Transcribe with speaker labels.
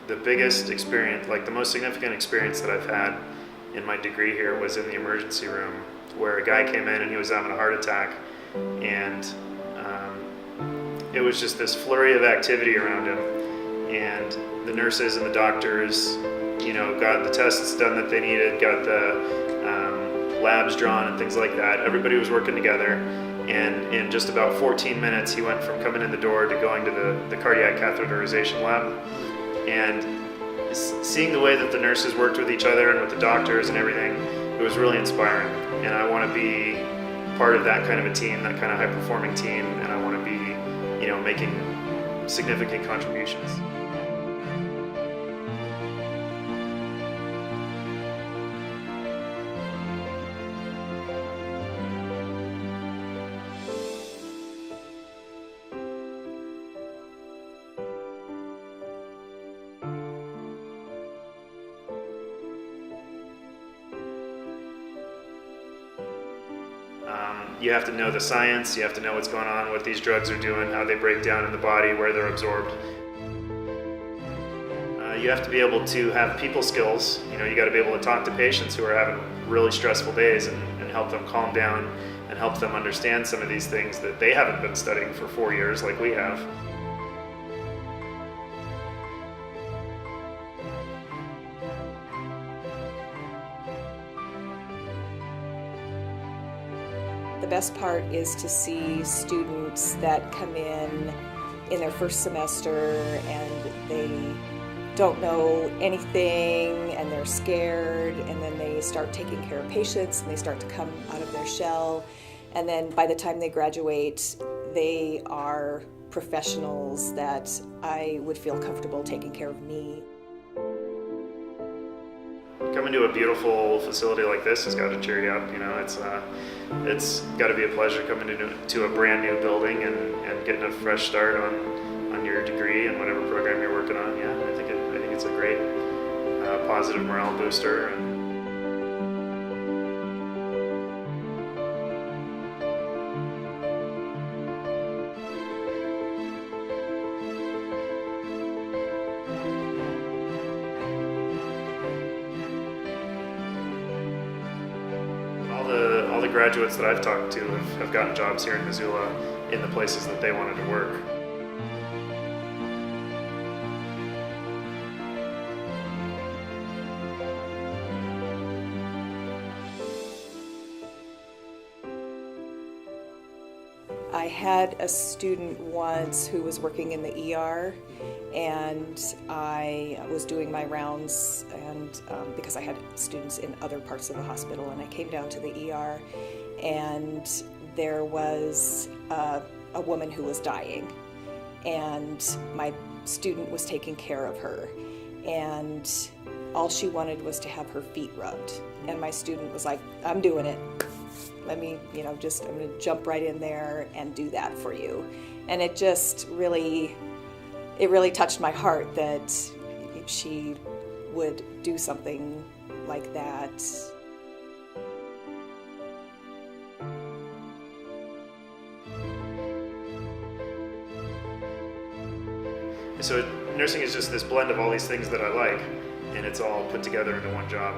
Speaker 1: the biggest experience, like the most significant experience that I've had in my degree here was in the emergency room, where a guy came in and he was having a heart attack, and it was just this flurry of activity around him, and the nurses and the doctors, got the tests done that they needed, got the labs drawn and things like that. Everybody was working together, and in just about 14 minutes he went from coming in the door to going to the cardiac catheterization lab. And seeing the way that the nurses worked with each other and with the doctors and everything, it was really inspiring. And I want to be part of that kind of a team, that kind of high-performing team, and I want to be, making significant contributions. You have to know the science, you have to know what's going on, what these drugs are doing, how they break down in the body, where they're absorbed. You have to be able to have people skills. You got to be able to talk to patients who are having really stressful days and help them calm down and help them understand some of these things that they haven't been studying for 4 years like we have.
Speaker 2: The best part is to see students that come in their first semester and they don't know anything and they're scared, and then they start taking care of patients and they start to come out of their shell, and then by the time they graduate they are professionals that I would feel comfortable taking care of me.
Speaker 1: Coming to a beautiful facility like this has got to cheer you up. It's got to be a pleasure coming to a brand new building and getting a fresh start on your degree and whatever program you're working on. Yeah, I think it's a great positive morale booster. All the graduates that I've talked to have gotten jobs here in Missoula in the places that they wanted to work.
Speaker 2: I had a student once who was working in the ER, and I was doing my rounds, and because I had students in other parts of the hospital, and I came down to the ER, and there was a woman who was dying, and my student was taking care of her, and all she wanted was to have her feet rubbed, and my student was like, "I'm doing it. Let me, I'm going to jump right in there and do that for you." And it just really touched my heart that she would do something like that.
Speaker 1: So nursing is just this blend of all these things that I like, and it's all put together into one job.